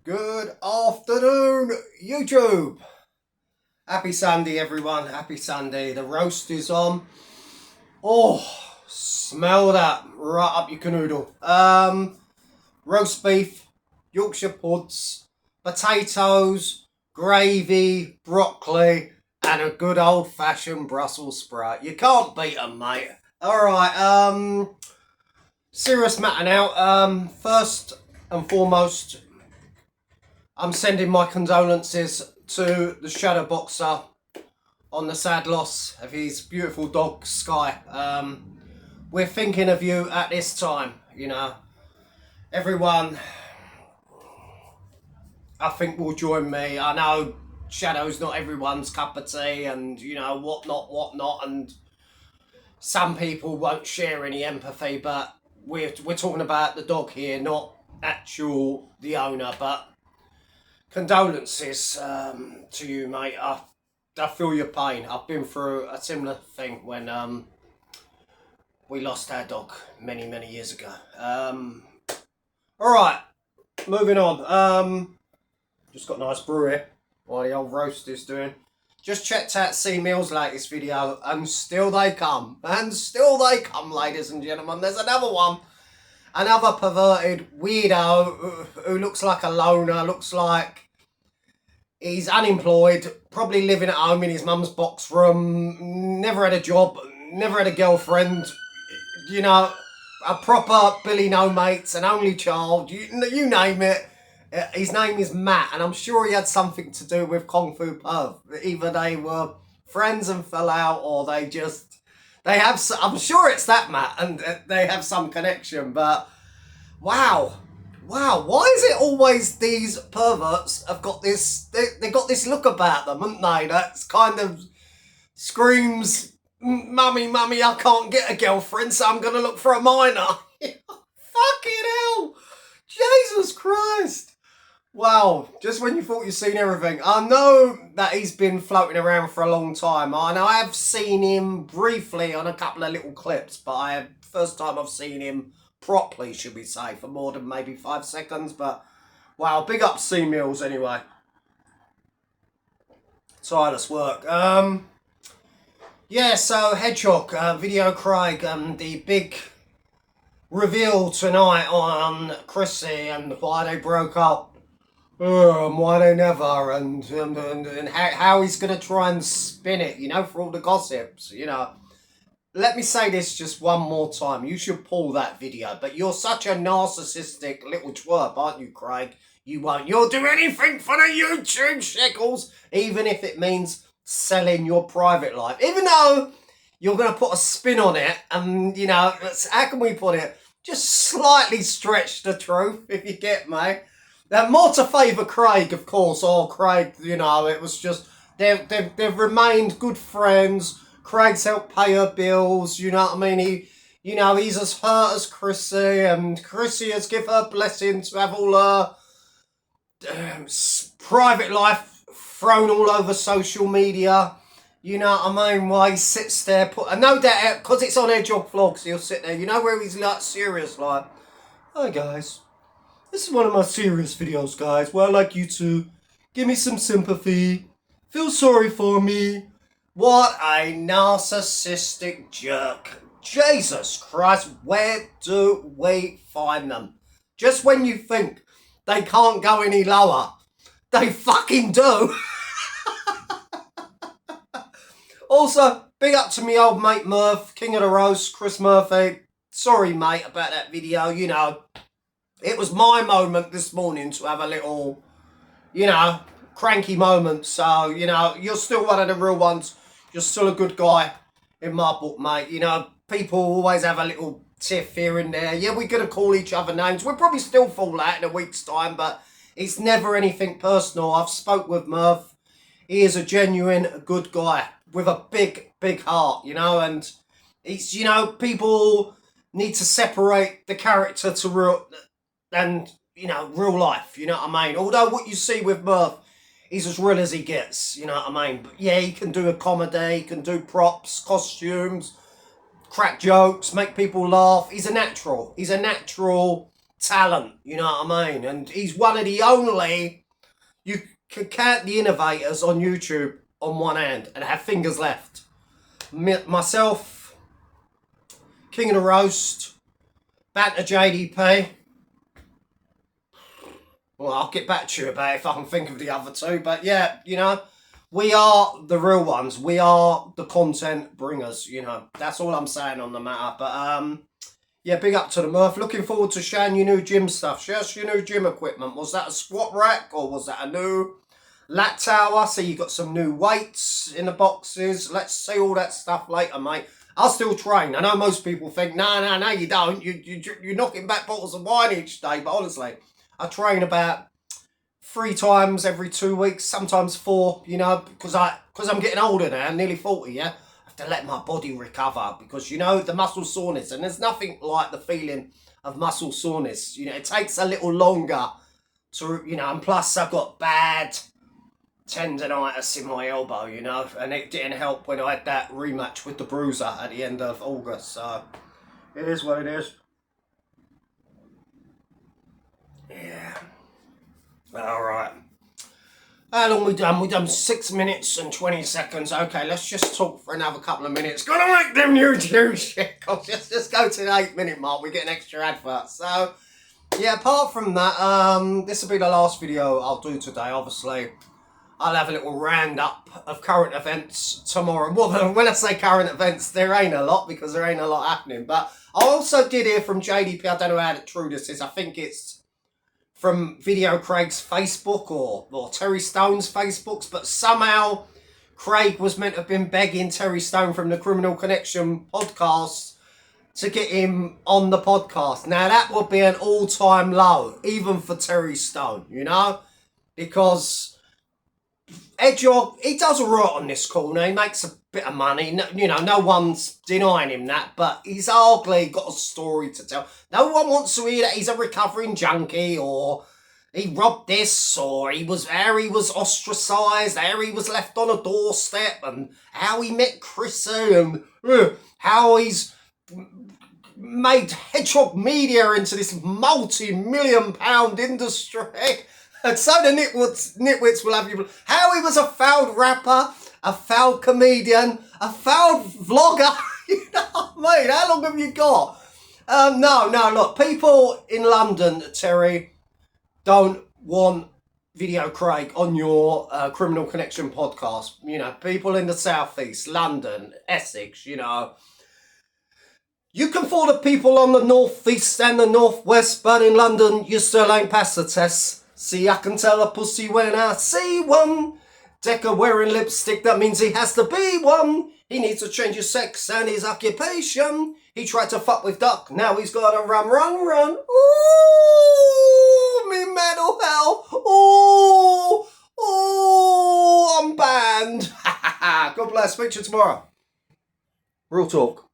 Good afternoon, YouTube. Happy Sunday, everyone. Happy Sunday. The roast is on. Oh, smell that right up your canoodle. Roast beef, Yorkshire puds, potatoes, gravy, broccoli, and a good old-fashioned Brussels sprout. You can't beat them, mate. All right. Serious matter now. First and foremost, I'm sending my condolences to the shadow boxer on the sad loss of his beautiful dog, Sky. We're thinking of you at this time, Everyone, I think, will join me. I know Shadow's not everyone's cup of tea and, whatnot, and some people won't share any empathy, but we're talking about the dog here, not the owner, but condolences to you, mate. I feel your pain. I've been through a similar thing when we lost our dog many years ago. All right, moving on. Just got a nice brew here while the old roast is doing. Just checked out C Mill's latest video, and still they come, ladies and gentlemen. There's another one. Another perverted weirdo who looks like a loner, looks like he's unemployed, probably living at home in his mum's box room, never had a job, never had a girlfriend, a proper Billy No Mates, an only child, you name it. His name is Matt, and I'm sure he had something to do with Kung Fu Perv. Either they were friends and fell out, or I'm sure it's that Matt, and they have some connection, but wow, why is it always these perverts have got this, they got this look about them, haven't they, that's kind of screams, mummy, I can't get a girlfriend, so I'm going to look for a minor. Fucking hell, Jesus Christ. Wow, just when you thought you'd seen everything. I know that he's been floating around for a long time, and I have seen him briefly on a couple of little clips, but first time I've seen him properly, should we say, for more than maybe 5 seconds. But wow, big up C Mills anyway. Tireless work. Yeah, so Hedgehog, Video Craig, the big reveal tonight on Chrissy and why they broke up. And why they never, and how he's going to try and spin it, for all the gossips, Let me say this just one more time. You should pull that video, but you're such a narcissistic little twerp, aren't you, Craig? You'll do anything for the YouTube shekels, even if it means selling your private life. Even though you're going to put a spin on it, and, how can we put it? Just slightly stretch the truth, if you get me. More to favour Craig, of course. Craig, it was just, they've remained good friends. Craig's helped pay her bills, you know what I mean? He's as hurt as Chrissy, and Chrissy has given her blessing to have all her private life thrown all over social media. You know what I mean? While he sits there, no doubt, because it's on Hedgehog Vlogs, he'll sit there, where he's like serious, like, hi guys. This is one of my serious videos, guys, where I'd like you to give me some sympathy, feel sorry for me. What a narcissistic jerk. Jesus Christ, where do we find them? Just when you think they can't go any lower, they fucking do. Also, big up to me old mate Murph, King of the Roast, Chris Murphy. Sorry, mate, about that video, It was my moment this morning to have a little, cranky moment. So, you're still one of the real ones. You're still a good guy in my book, mate. People always have a little tiff here and there. Yeah, we're going to call each other names. We'll probably still fall out in a week's time, but it's never anything personal. I've spoke with Murph. He is a genuine good guy with a big heart, and it's, people need to separate the character to real life, you know what I mean? Although what you see with Murph, he's as real as he gets, you know what I mean? But yeah, he can do a comedy, he can do props, costumes, crack jokes, make people laugh. He's a natural talent, you know what I mean? And he's one of the only, you can count the innovators on YouTube on one hand and have fingers left. Myself, King of the Roast, Banter JDP. Well, I'll get back to you about it if I can think of the other two. But yeah, you know, we are the real ones. We are the content bringers, you know. That's all I'm saying on the matter. But yeah, big up to the Murph. Looking forward to showing you new gym stuff. Show us your new gym equipment. Was that a squat rack or was that a new lat tower? So you got some new weights in the boxes. Let's see all that stuff later, mate. I'll still train. I know most people think, no, you don't. You're knocking back bottles of wine each day. But honestly, I train about 3 times every 2 weeks, sometimes 4, you know, because I'm getting older now, I'm nearly 40, yeah? I have to let my body recover because, you know, the muscle soreness, and there's nothing like the feeling of muscle soreness. You know, it takes a little longer to, you know, and plus I've got bad tendonitis in my elbow, you know, and it didn't help when I had that rematch with the Bruiser at the end of August, so it is what it is. Yeah. Alright. How long we done? We done 6 minutes and 20 seconds. Okay, let's just talk for another couple of minutes. Gotta make them YouTube shit. Just go to the 8-minute mark. We get an extra advert. So, yeah, apart from that, this will be the last video I'll do today, obviously. I'll have a little roundup of current events tomorrow. Well, when I say current events, there ain't a lot because there ain't a lot happening. But I also did hear from JDP, I don't know how true this is. I think it's from Video Craig's Facebook or Terry Stone's Facebooks, but somehow Craig was meant to have been begging Terry Stone from the Criminal Connection podcast to get him on the podcast. Now, that would be an all-time low, even for Terry Stone, you know? Because Edgeog, he does all right on this corner. He makes a bit of money. No, you know, no one's denying him that, but he's ugly, got a story to tell. No one wants to hear that he's a recovering junkie or he robbed this or he was ostracised, how he was left on a doorstep and how he met Chrissy and how he's made Hedgehog Media into this multi-million-pound industry. And so the nitwits will have you. How he was a failed rapper, a failed comedian, a failed vlogger. You know what I mean? How long have you got? No, look, people in London, Terry, don't want Video Craig on your Criminal Connection podcast. You know, people in the southeast, London, Essex, you know. You can fool the people on the northeast and the northwest, but in London, you still ain't passed the test. See, I can tell a pussy when I see one. Decker wearing lipstick, that means he has to be one. He needs to change his sex and his occupation. He tried to fuck with Duck, now he's got to run. Ooh, me mental health. Ooh, I'm banned. God bless, speak to you tomorrow. Real talk.